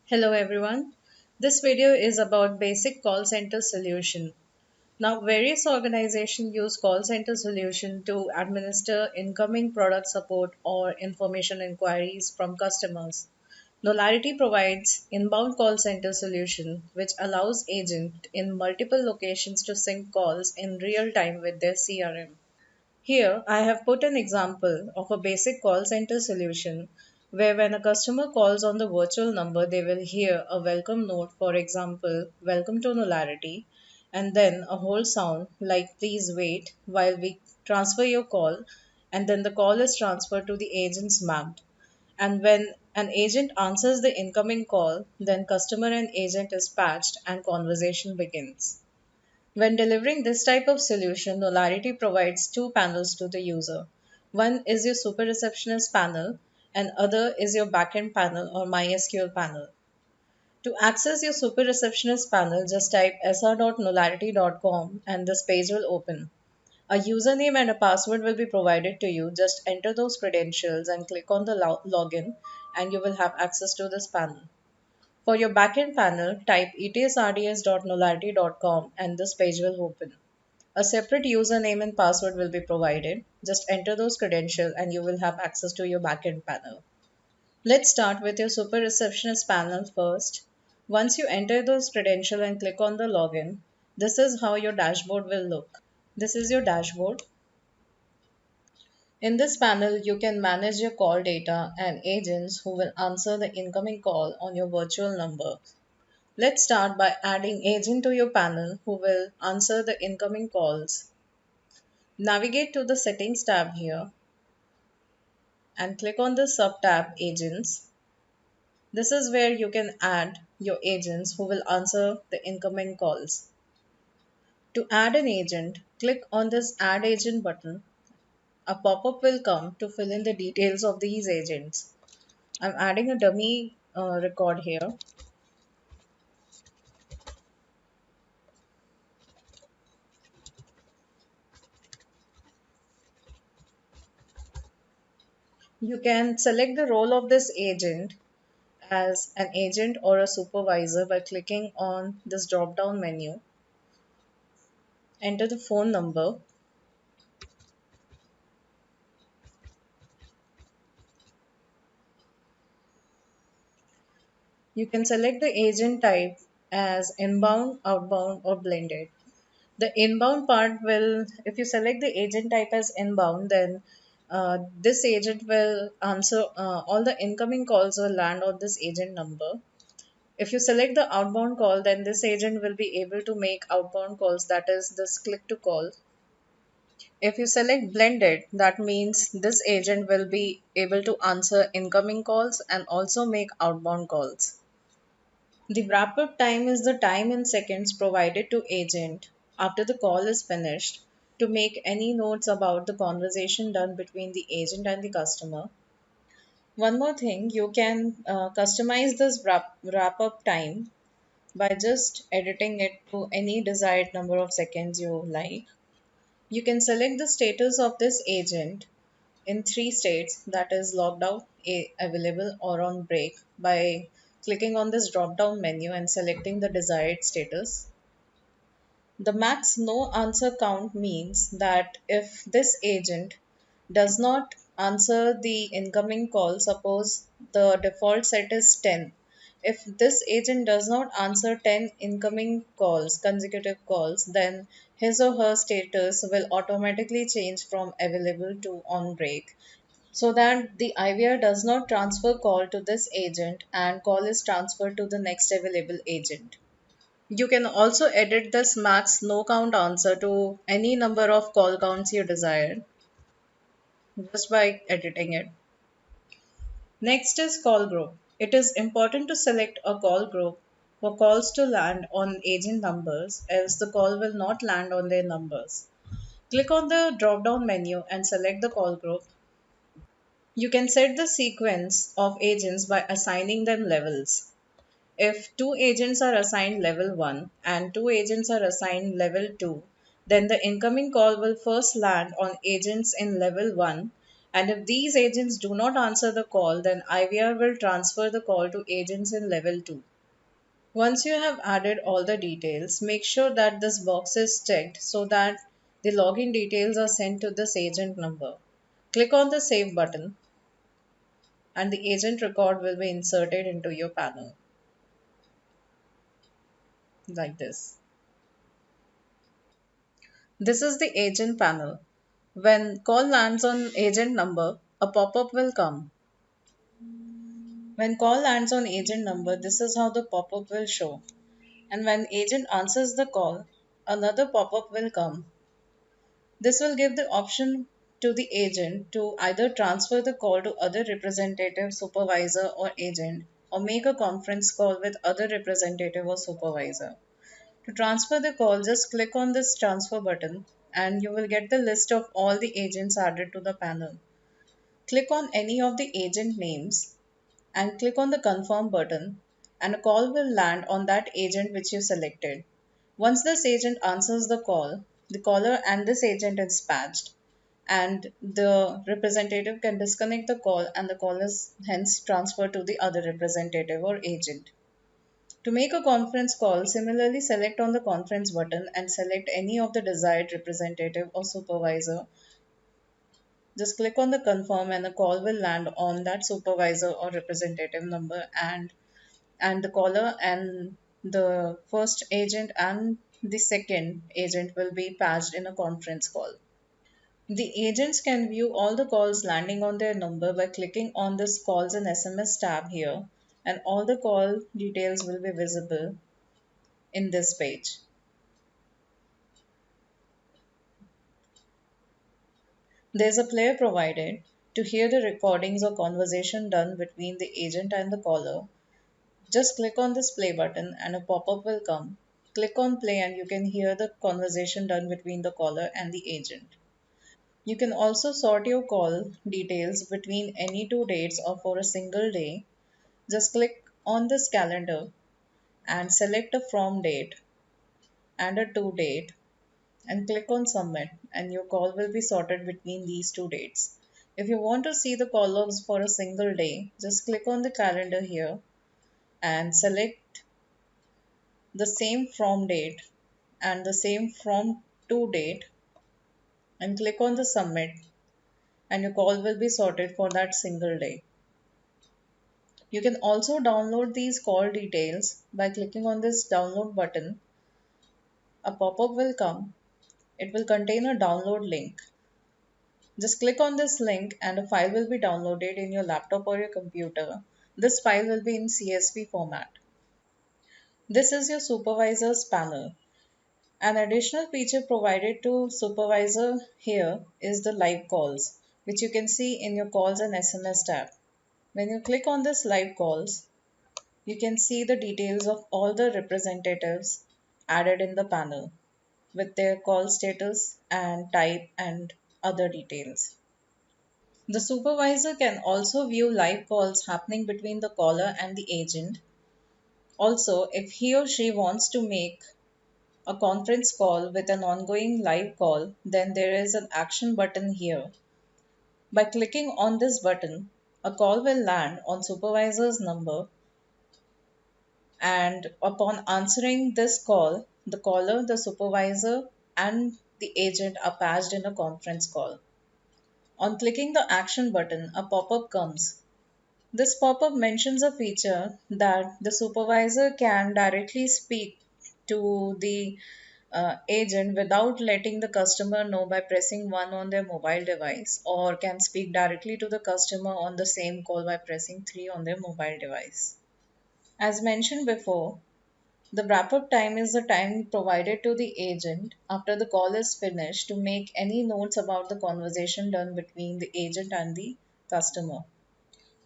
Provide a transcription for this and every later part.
Hello everyone. This video is about basic call center solution. Now, various organizations use call center solution to administer incoming product support or information inquiries from customers. Nolarity provides inbound call center solution which allows agent in multiple locations to sync calls in real time with their CRM. Here, I have put an example of a basic call center solution where when a customer calls on the virtual number, they will hear a welcome note, for example, welcome to Nolarity, and then a whole sound like please wait while we transfer your call, and then the call is transferred to the agent's MAP. And when an agent answers the incoming call, then customer and agent is patched and conversation begins. When delivering this type of solution, Nolarity provides two panels to the user. One is your super receptionist panel, and other is your backend panel or MySQL panel. To access your super receptionist panel, just type sr.nolarity.com and this page will open. A username and a password will be provided to you. Just enter those credentials and click on the login, and you will have access to this panel. For your backend panel, type etsrds.nolarity.com and this page will open. A separate username and password will be provided. Just enter those credentials and you will have access to your backend panel. Let's start with your super receptionist panel first. Once you enter those credentials and click on the login, this is how your dashboard will look. This is your dashboard. In this panel, you can manage your call data and agents who will answer the incoming call on your virtual number. Let's start by adding agent to your panel who will answer the incoming calls. Navigate to the settings tab here and click on the sub tab agents. This is where you can add your agents who will answer the incoming calls. To add an agent, click on this add agent button. A pop-up will come to fill in the details of these agents. I'm adding a dummy record here. You can select the role of this agent as an agent or a supervisor by clicking on this drop down menu. Enter the phone number. You can select the agent type as inbound, outbound, or blended. The inbound part will, if you select the agent type as inbound, then this agent will answer all the incoming calls will land on this agent number. If you select the outbound call, then this agent will be able to make outbound calls, that is, this click to call. If you select blended, that means this agent will be able to answer incoming calls and also make outbound calls. The wrap-up time is the time in seconds provided to agent after the call is finished to make any notes about the conversation done between the agent and the customer. One more thing, you can customize this wrap-up time by just editing it to any desired number of seconds you like. You can select the status of this agent in three states, that is logged out, available, or on break, by clicking on this drop down menu and selecting the desired status. The max no answer count means that if this agent does not answer the incoming call, suppose the default set is 10. If this agent does not answer 10 incoming calls, consecutive calls, then his or her status will automatically change from available to on break, so that the IVR does not transfer call to this agent and call is transferred to the next available agent. You can also edit this max no count answer to any number of call counts you desire just by editing it. Next is call group. It is important to select a call group for calls to land on agent numbers, else the call will not land on their numbers. Click on the drop down menu and select the call group. You can set the sequence of agents by assigning them levels. If two agents are assigned level 1 and two agents are assigned level 2, then the incoming call will first land on agents in level 1 And if these agents do not answer the call, then IVR will transfer the call to agents in level 2. Once you have added all the details, make sure that this box is checked so that the login details are sent to this agent number. Click on the Save button and the agent record will be inserted into your panel like this. This is the agent panel. When call lands on agent number, a pop-up will come. When call lands on agent number, this is how the pop-up will show. And when agent answers the call, another pop-up will come. This will give the option to the agent to either transfer the call to other representative, supervisor, or agent, or make a conference call with other representative or supervisor. To transfer the call, just click on this transfer button and you will get the list of all the agents added to the panel. Click on any of the agent names and click on the confirm button and a call will land on that agent which you selected. Once this agent answers the call, the caller and this agent is patched and the representative can disconnect the call and the call is hence transferred to the other representative or agent. To make a conference call, similarly select on the conference button and select any of the desired representative or supervisor. Just click on the confirm and the call will land on that supervisor or representative number and the caller and the first agent and the second agent will be patched in a conference call. The agents can view all the calls landing on their number by clicking on this calls and SMS tab here and all the call details will be visible in this page. There's a player provided to hear the recordings or conversation done between the agent and the caller. Just click on this play button and a pop-up will come. Click on play and you can hear the conversation done between the caller and the agent. You can also sort your call details between any two dates or for a single day. Just click on this calendar and select a from date and a to date and click on submit and your call will be sorted between these two dates. If you want to see the call logs for a single day, just click on the calendar here and select the same from date and the same from to date and click on the submit and your call will be sorted for that single day. You can also download these call details by clicking on this download button. A pop-up will come. It will contain a download link. Just click on this link and a file will be downloaded in your laptop or your computer. This file will be in CSV format. This is your supervisor's panel. An additional feature provided to supervisor here is the live calls, which you can see in your calls and SMS tab. When you click on this live calls, you can see the details of all the representatives added in the panel with their call status and type and other details. The supervisor can also view live calls happening between the caller and the agent. Also, if he or she wants to make a conference call with an ongoing live call, then there is an action button here. By clicking on this button, a call will land on supervisor's number and upon answering this call, the caller, the supervisor, and the agent are patched in a conference call. On clicking the action button, a pop-up comes. This pop-up mentions a feature that the supervisor can directly speak to the agent without letting the customer know by pressing 1 on their mobile device or can speak directly to the customer on the same call by pressing 3 on their mobile device. As mentioned before, the wrap-up time is the time provided to the agent after the call is finished to make any notes about the conversation done between the agent and the customer.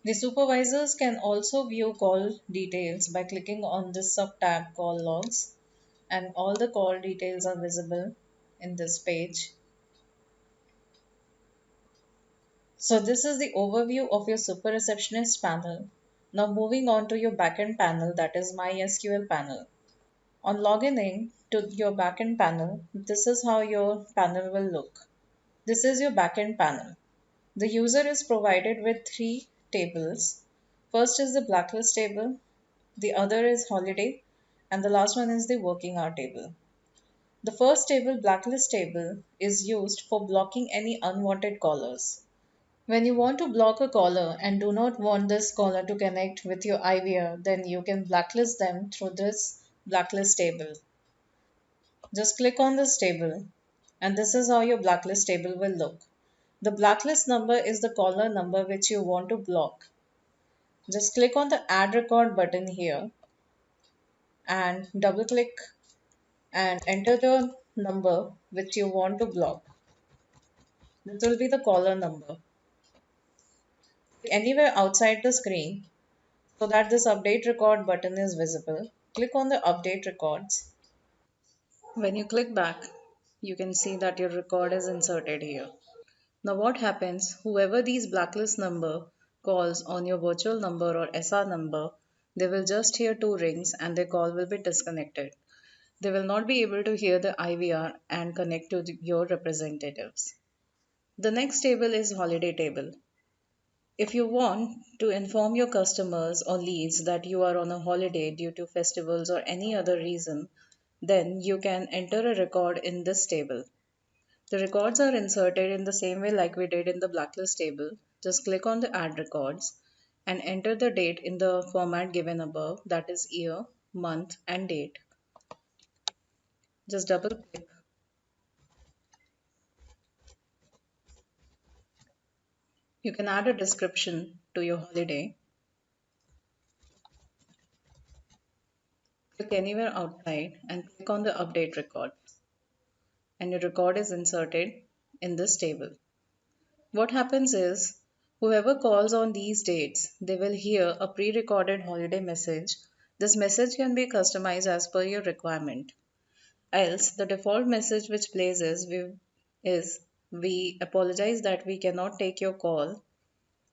The supervisors can also view call details by clicking on this sub-tab call logs and all the call details are visible in this page. So this is the overview of your super receptionist panel. Now moving on to your backend panel, that is MySQL panel. On logging in to your backend panel, this is how your panel will look. This is your backend panel. The user is provided with three tables. First is the blacklist table, the other is holiday, and the last one is the working hour table. The first table, blacklist table, is used for blocking any unwanted callers. When you want to block a caller and do not want this caller to connect with your IVR, then you can blacklist them through this blacklist table. Just click on this table, and this is how your blacklist table will look. The blacklist number is the caller number which you want to block. Just click on the add record button here and double click and enter the number which you want to block. This will be the caller number. Anywhere outside the screen so that this update record button is visible, click on the update records. When you click back, you can see that your record is inserted here. Now what happens, whoever these blacklist number calls on your virtual number or SR number, they will just hear two rings and their call will be disconnected. They will not be able to hear the IVR and connect to your representatives. The next table is holiday table. If you want to inform your customers or leads that you are on a holiday due to festivals or any other reason, then you can enter a record in this table. The records are inserted in the same way like we did in the blacklist table. Just click on the add records and enter the date in the format given above, that is year, month, and date. Just double click. You can add a description to your holiday. Click anywhere outside and click on the update record, and your record is inserted in this table. What happens is, whoever calls on these dates, they will hear a pre-recorded holiday message. This message can be customized as per your requirement. Else, the default message which plays is we apologize that we cannot take your call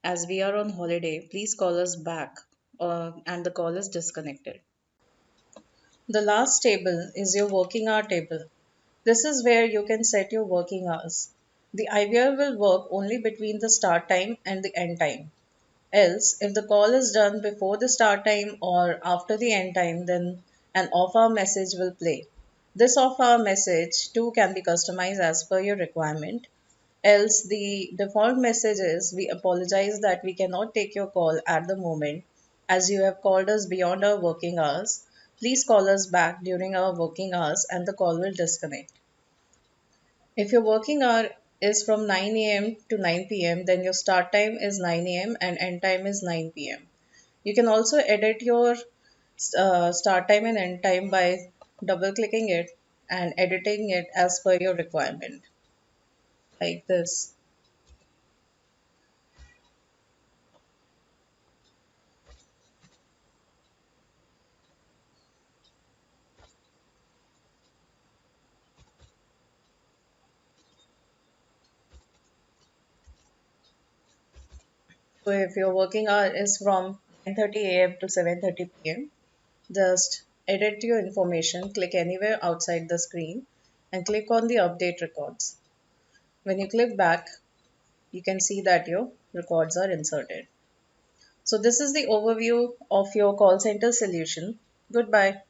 as we are on holiday. Please call us back, and the call is disconnected. The last table is your working hour table. This is where you can set your working hours. The IVR will work only between the start time and the end time. Else, if the call is done before the start time or after the end time, then an off hour message will play. This off hour message too can be customized as per your requirement. Else, the default message is we apologize that we cannot take your call at the moment as you have called us beyond our working hours. Please call us back during our working hours and the call will disconnect. If your working hour is from 9 a.m. to 9 p.m., then your start time is 9 a.m. and end time is 9 p.m. You can also edit your start time and end time by double clicking it and editing it as per your requirement, like this. So if your working hour is from 9:30 a.m. to 7:30 p.m., just edit your information, click anywhere outside the screen, and click on the update records. When you click back, you can see that your records are inserted. So this is the overview of your call center solution. Goodbye.